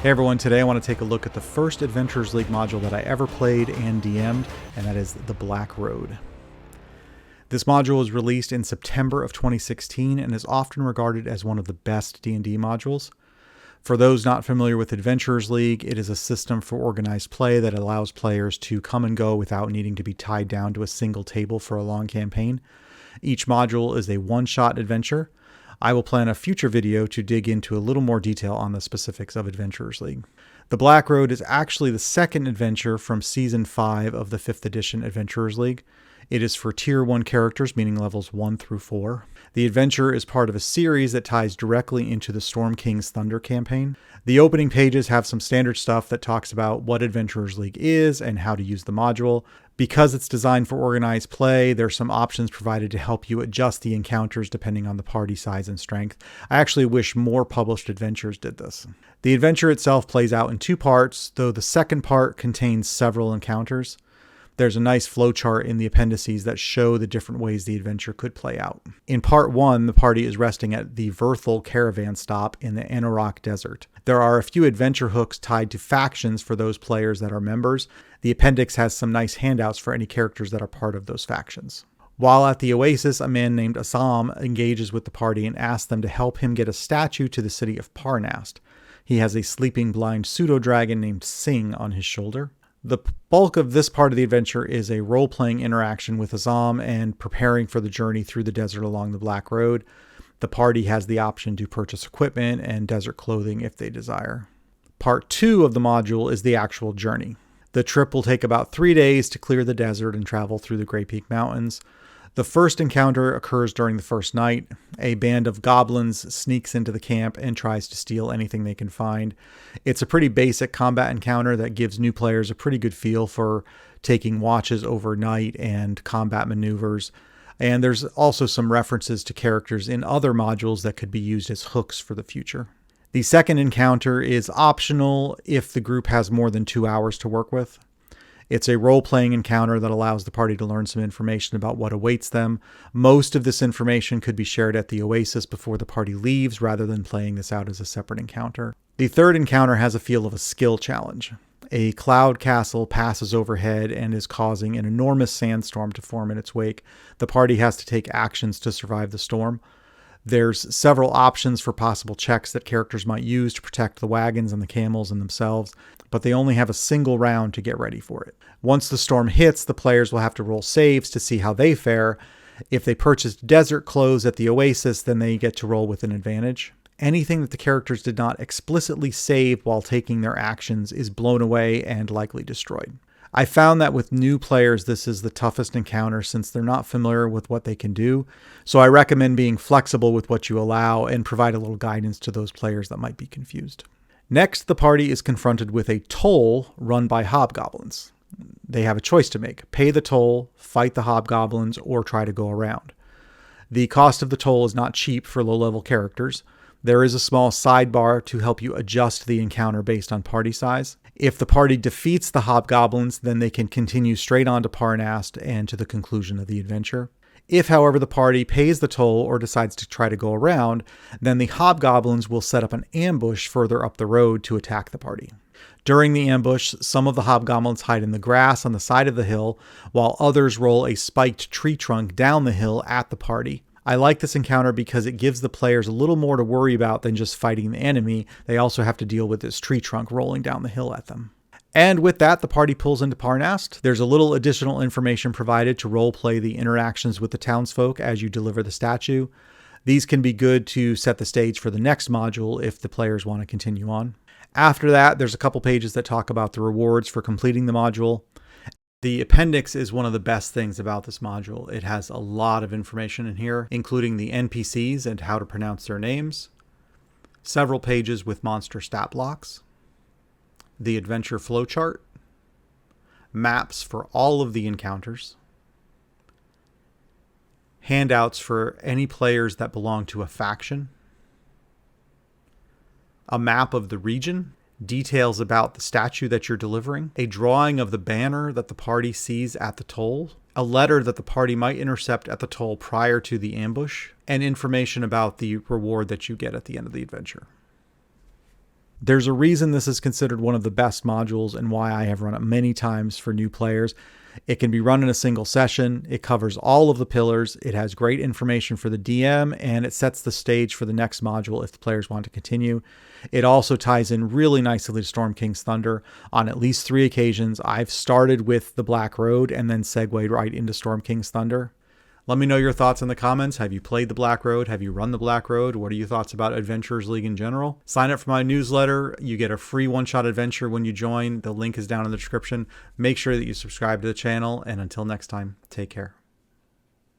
Hey everyone, today I want to take a look at the first Adventurers League module that I ever played and DM'd, and that is the Black Road. This module was released in September of 2016 and is often regarded as one of the best D&D modules. For those not familiar with Adventurers League, it is a system for organized play that allows players to come and go without needing to be tied down to a single table for a long campaign. Each module is a one-shot adventure. I will plan a future video to dig into a little more detail on the specifics of Adventurers League. The Black Road is actually the second adventure from Season 5 of the 5th edition Adventurers League. It is for Tier 1 characters, meaning levels 1 through 4. The adventure is part of a series that ties directly into the Storm King's Thunder campaign. The opening pages have some standard stuff that talks about what Adventurers League is and how to use the module. Because it's designed for organized play, there's some options provided to help you adjust the encounters depending on the party size and strength. I actually wish more published adventures did this. The adventure itself plays out in 2 parts, though the second part contains several encounters. There's a nice flowchart in the appendices that show the different ways the adventure could play out. In part 1, the party is resting at the Verthal caravan stop in the Anorak Desert. There are a few adventure hooks tied to factions for those players that are members. The appendix has some nice handouts for any characters that are part of those factions. While at the Oasis, a man named Assam engages with the party and asks them to help him get a statue to the city of Parnast. He has a sleeping blind pseudo-dragon named Sing on his shoulder. The bulk of this part of the adventure is a role-playing interaction with Azam and preparing for the journey through the desert along the Black Road. The party has the option to purchase equipment and desert clothing if they desire. Part 2 of the module is the actual journey. The trip will take about 3 days to clear the desert and travel through the Grey Peak Mountains. The first encounter occurs during the first night. A band of goblins sneaks into the camp and tries to steal anything they can find. It's a pretty basic combat encounter that gives new players a pretty good feel for taking watches overnight and combat maneuvers. And there's also some references to characters in other modules that could be used as hooks for the future. The second encounter is optional if the group has more than 2 hours to work with. It's a role-playing encounter that allows the party to learn some information about what awaits them. Most of this information could be shared at the Oasis before the party leaves, rather than playing this out as a separate encounter. The third encounter has a feel of a skill challenge. A cloud castle passes overhead and is causing an enormous sandstorm to form in its wake. The party has to take actions to survive the storm. There's several options for possible checks that characters might use to protect the wagons and the camels and themselves, but they only have a single round to get ready for it. Once the storm hits, the players will have to roll saves to see how they fare. If they purchased desert clothes at the Oasis, then they get to roll with an advantage. Anything that the characters did not explicitly save while taking their actions is blown away and likely destroyed. I found that with new players, this is the toughest encounter since they're not familiar with what they can do. So I recommend being flexible with what you allow and provide a little guidance to those players that might be confused. Next, the party is confronted with a toll run by hobgoblins. They have a choice to make: pay the toll, fight the hobgoblins, or try to go around. The cost of the toll is not cheap for low-level characters. There is a small sidebar to help you adjust the encounter based on party size. If the party defeats the hobgoblins, then they can continue straight on to Parnast and to the conclusion of the adventure. If, however, the party pays the toll or decides to try to go around, then the hobgoblins will set up an ambush further up the road to attack the party. During the ambush, some of the hobgoblins hide in the grass on the side of the hill, while others roll a spiked tree trunk down the hill at the party. I like this encounter because it gives the players a little more to worry about than just fighting the enemy. They also have to deal with this tree trunk rolling down the hill at them. And with that, the party pulls into Parnast. There's a little additional information provided to roleplay the interactions with the townsfolk as you deliver the statue. These can be good to set the stage for the next module if the players want to continue on. After that, there's a couple pages that talk about the rewards for completing the module. The appendix is one of the best things about this module. It has a lot of information in here, including the NPCs and how to pronounce their names, several pages with monster stat blocks, the adventure flowchart, maps for all of the encounters, handouts for any players that belong to a faction, a map of the region, details about the statue that you're delivering, a drawing of the banner that the party sees at the toll, a letter that the party might intercept at the toll prior to the ambush, and information about the reward that you get at the end of the adventure. There's a reason this is considered one of the best modules and why I have run it many times for new players. It can be run in a single session. It covers all of the pillars. It has great information for the DM, and it sets the stage for the next module if the players want to continue. It also ties in really nicely to Storm King's Thunder. On at least 3 occasions, I've started with the Black Road and then segued right into Storm King's Thunder. Let me know your thoughts in the comments. Have you played the Black Road? Have you run the Black Road? What are your thoughts about Adventurers League in general? Sign up for my newsletter. You get a free one-shot adventure when you join. The link is down in the description. Make sure that you subscribe to the channel. And until next time, take care.